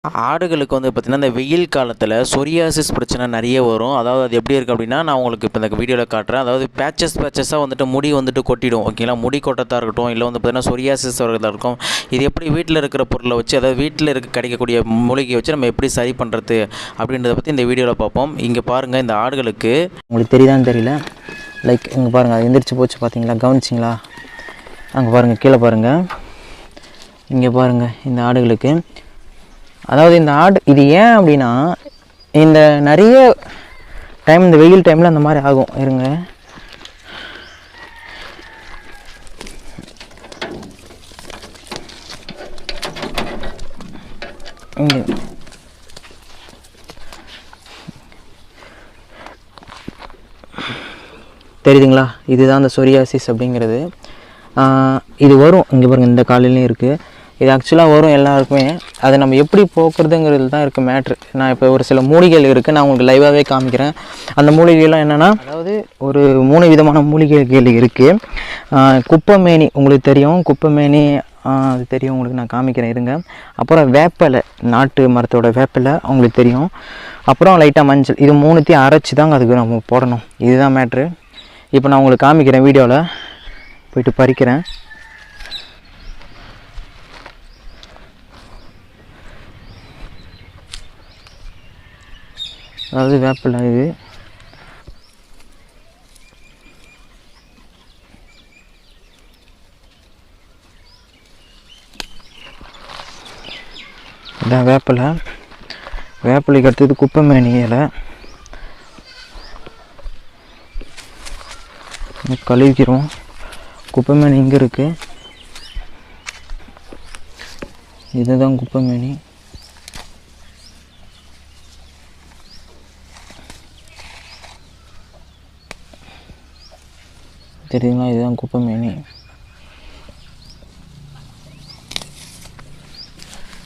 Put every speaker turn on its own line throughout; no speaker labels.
ஆடுகளுக்கு வந்து பார்த்திங்கன்னா, இந்த வெயில் காலத்தில் சொரியாசிஸ் பிரச்சனை நிறைய வரும். அதாவது அது எப்படி இருக்குது அப்படின்னா, நான் உங்களுக்கு இப்போ இந்த வீடியோவில் காட்டுறேன். அதாவது பேச்சஸாக வந்துட்டு முடி வந்துட்டு கொட்டிடும். ஓகேங்களா, முடி கொட்டத்தாக இருக்கட்டும், இல்லை வந்து பார்த்திங்கன்னா சொரியாசிஸ் வரதாக இருக்கும். இது எப்படி வீட்டில் இருக்கிற பொருளை வச்சு, அதாவது வீட்டில் கிடைக்கக்கூடிய மூலிகையை வச்சு நம்ம எப்படி சரி பண்ணுறது அப்படின்றத பற்றி இந்த வீடியோவில் பார்ப்போம். இங்கே பாருங்கள், இந்த ஆடுகளுக்கு
உங்களுக்கு தெரியுதான்னு தெரியல, லைக் இங்கே பாருங்கள், அது எந்திரிச்சு போச்சு பார்த்தீங்களா, கவனிச்சிங்களா? அங்கே பாருங்கள், கீழே பாருங்கள், இங்கே பாருங்கள். இந்த ஆடுகளுக்கு அதாவது இந்த ஆடு இது ஏன் அப்படின்னா, இந்த நிறைய டைம் இந்த வெயில் டைமில் அந்த மாதிரி ஆகும். இருங்க, இங்கே தெரியுதுங்களா? இதுதான் இந்த சொரியாசிஸ் அப்படிங்கிறது. இது வரும், இங்கே பாருங்கள், இந்த காலையிலையும் இருக்குது. இது ஆக்சுவலாக வரும் எல்லாருக்குமே. அதை நம்ம எப்படி போக்குறதுங்கிறது தான் இருக்குது மேட்ரு. நான் இப்போ ஒரு சில மூலிகைகள் இருக்குது, நான் உங்களுக்கு லைவாகவே காமிக்கிறேன். அந்த மூலிகைலாம் என்னென்னா, அதாவது ஒரு 3 விதமான மூலிகைகள் இருக்குது. குப்பைமேனி உங்களுக்கு தெரியும், குப்பைமேனி அது தெரியும் உங்களுக்கு, நான் காமிக்கிறேன் இருங்க. அப்புறம் வேப்பிலை, நாட்டு மரத்தோட வேப்பிலை உங்களுக்கு தெரியும். அப்புறம் லைட்டாக மஞ்சள். இது 3த்தையும் அரைச்சி தாங்க அதுக்கு நம்ம போடணும். இதுதான் மேட்ரு. இப்போ நான் உங்களுக்கு காமிக்கிறேன், வீடியோவில் போயிட்டு பறிக்கிறேன். அதாவது வேப்பிலை இது. இதான் வேப்பிலை. வேப்பிலைக்கு அடுத்தது குப்பைமேனி இலை. கழுவிக்கிறோம். குப்பைமேனி இங்கே இருக்குது. இதுதான் குப்பைமேனி. தெரியுங்களா? இதுதான் குப்பைமேனி.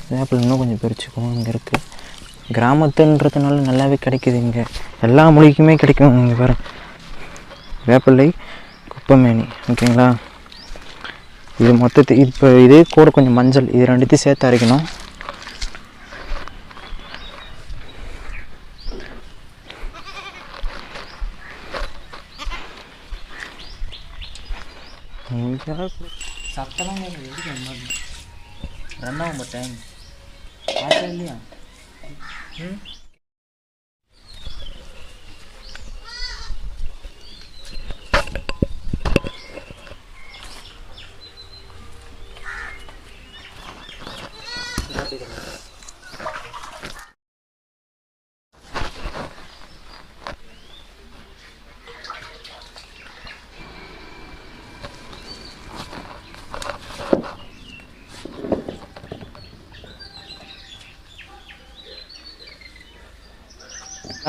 வேப்பிலை இன்னும் கொஞ்சம் பிரிச்சுக்குவோம். இங்கே இருக்குது. கிராமத்துன்றதுனால நல்லாவே கிடைக்குது. இங்கே எல்லா மூலிகைக்குமே கிடைக்கும். இங்கே பாரு, வேப்பிலை, குப்பைமேனி. ஓகேங்களா? இது மொத்தத்தை இப்போ இது கூட கொஞ்சம் மஞ்சள், இது ரெண்டுத்தையும் சேர்த்து அரைக்கணும். சத்தெல்லாம் ரன் ஆகும் டைம் பார்த்தா இல்லையா?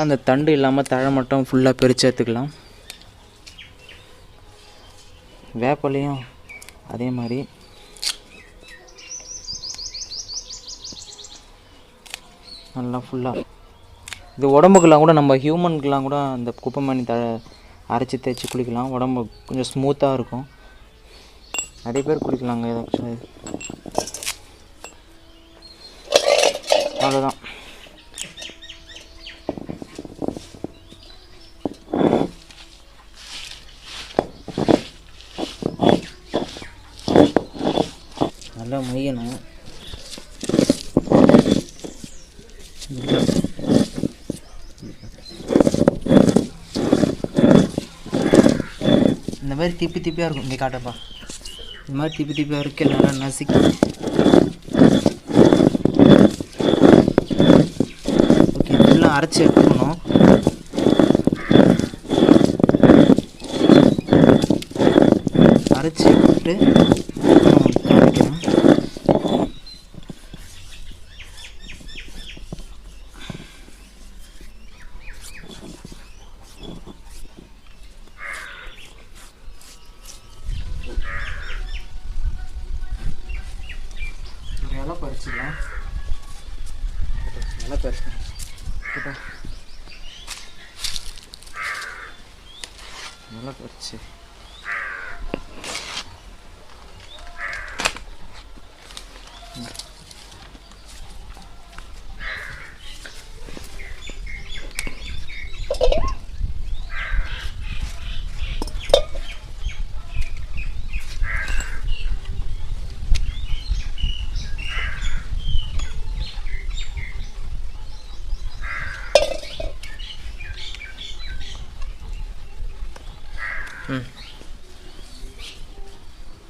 அந்த தண்டு இல்லாமல் தழை மட்டும் ஃபுல்லாக பிரித்து எடுத்துக்கலாம். வேப்பிலையும் அதே மாதிரி. நல்லா ஃபுல்லாக இது உடம்புக்கெல்லாம் கூட, நம்ம ஹியூமனுக்கெலாம் கூட அந்த குப்பைமேனி தழை அரைச்சி தேய்ச்சி குளிக்கலாம். உடம்பு கொஞ்சம் ஸ்மூத்தாக இருக்கும். நிறைய பேர் குளிக்கலாங்க. இது ஆக்சுவலாக அவ்வளோதான். நல்லா மையணும். இந்த மாதிரி திப்பி திப்பியாக இருக்கும். இங்கே காட்டப்பா, இந்த மாதிரி திப்பி திப்பியாக இருக்கு. நல்லா நசுக்கி ஓகே ஃபுல்லாக அரைச்சி எடுத்துக்கணும். அரைச்சி எடுத்துட்டு காமிக்கிறேன். நல்லா பறிச்சுக்கலாம். நல்லா பறிச்சுக்கலாம். நல்லா பறிச்சு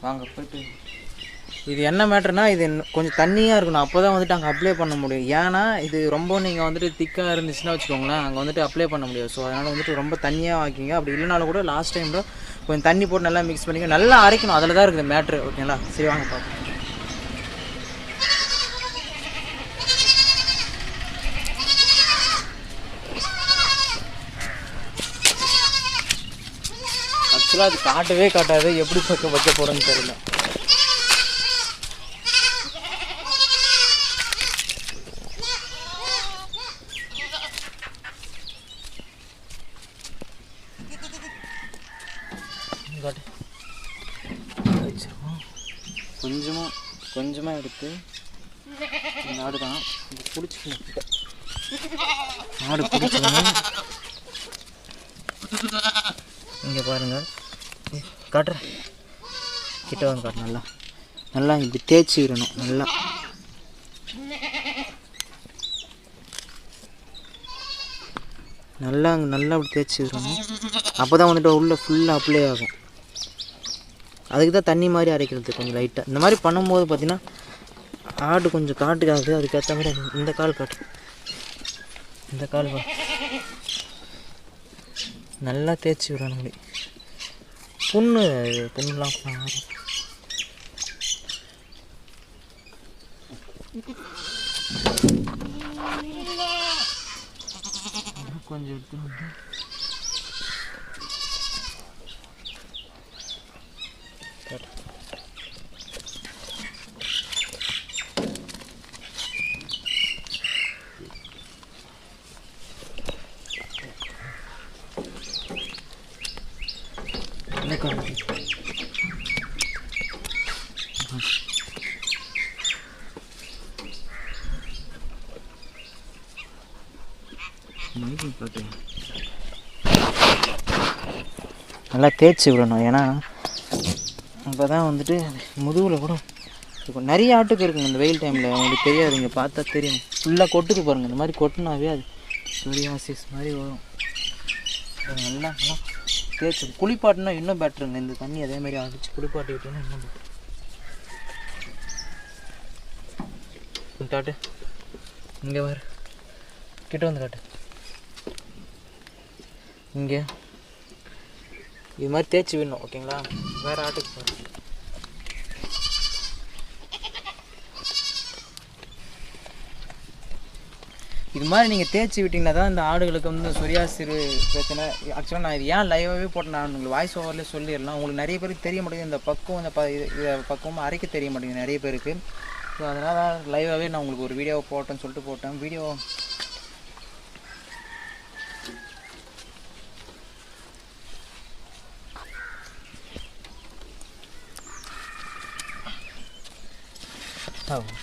வாங்க போய்ட்டு. இது என்ன மேட்டர்னா, இது கொஞ்சம் தண்ணியாக இருக்கணும், அப்போ தான் வந்துட்டு அங்கே அப்ளை பண்ண முடியும். ஏன்னா இது ரொம்ப நீங்கள் வந்துட்டு திக்காக இருந்துச்சுன்னா வச்சுக்கோங்களேன், அங்கே வந்துட்டு அப்ளை பண்ண முடியாது. ஸோ அதனால் வந்துட்டு ரொம்ப தண்ணியாக ஆக்கிங்க. அப்படி இல்லைனாலும் கூட லாஸ்ட் டைமில் கொஞ்சம் தண்ணி போட்டு நல்லா மிக்ஸ் பண்ணிங்க, நல்லா அரைக்கணும். அதில் தான் இருக்குது மேட்ரு. ஓகேங்களா? சரி வாங்க பார்ப்போம். ஆக்சுவலாக அது காட்டவே காட்டாது, எப்படி வைக்க போகிறோன்னு தெரியல. கொஞ்சமாக எடுத்து இந்த ஆடு தான் பிடிச்சிக்கணும். ஆடு பிடிச்சோன்னா இங்கே பாருங்கள், காட்டுறேன், கிட்ட வந்து காட்டு. நல்லா நல்லா இப்படி தேய்ச்சி விடணும். நல்லா நல்லா நல்லா அப்படி தேய்ச்சி விடணும். அப்போ தான் வந்துட்டு உள்ளே ஃபுல்லாக அப்ளை ஆகும். அதுக்கு தான் தண்ணி மாதிரி அரைக்கிறது கொஞ்சம் லைட்டாக. இந்த மாதிரி பண்ணும்போது பார்த்திங்கன்னா ஆடு கொஞ்சம் காட்டுக்காது. அதுக்கேற்ற மாதிரி இந்த கால் காட்டு, இந்த கால் நல்லா தேய்ச்சி விடணும். அப்படி புண்ணுலாம் கொஞ்சம் எடுத்து வந்து நல்லா தேய்ச்சி விடணும். ஏன்னா அப்போ தான் வந்துட்டு முதுகில் கூட இப்போ நிறைய ஆட்டுக்கு இருக்குங்க இந்த வெயில் டைமில். உங்களுக்கு தெரியாது, இங்கே பார்த்தா தெரியும். ஃபுல்லாக கொட்டுக்கு பாருங்கள். இந்த மாதிரி கொட்டினாவே அது சொரியாசிஸ் மாதிரி வரும். நல்லா நல்லா தேய்ச்சி குளிப்பாட்டினா இன்னும் பெட்டருங்க. இந்த தண்ணி அதே மாதிரி அடிச்சு குளிப்பாட்டி விட்டோன்னா இன்னும் பெட்டர். காட்டு, இங்கே வர கிட்ட வந்து காட்டு. இங்கே இது மாதிரி தேய்ச்சி விடணும். ஓகேங்களா? வேறு ஆட்டுக்கு பாருங்க. இது மாதிரி நீங்கள் தேய்ச்சி விட்டிங்கன்னா தான் இந்த ஆடுகளுக்கு வந்து சொரியாசிஸ் பிரச்சனை. ஆக்சுவலாக நான் இது ஏன் லைவாகவே போட்டேன், நான் உங்களுக்கு வாய்ஸ் ஓவர்லேயே சொல்லிடலாம். உங்களுக்கு நிறைய பேருக்கு தெரிய மாட்டேங்குது இந்த பக்குவம், இந்த பக்குவமாக அரைக்க தெரிய மாட்டேங்குது நிறைய பேருக்கு. ஸோ அதனால் லைவாகவே நான் உங்களுக்கு ஒரு வீடியோவை போட்டேன்னு சொல்லிட்டு போட்டேன். வீடியோ ஆகும்.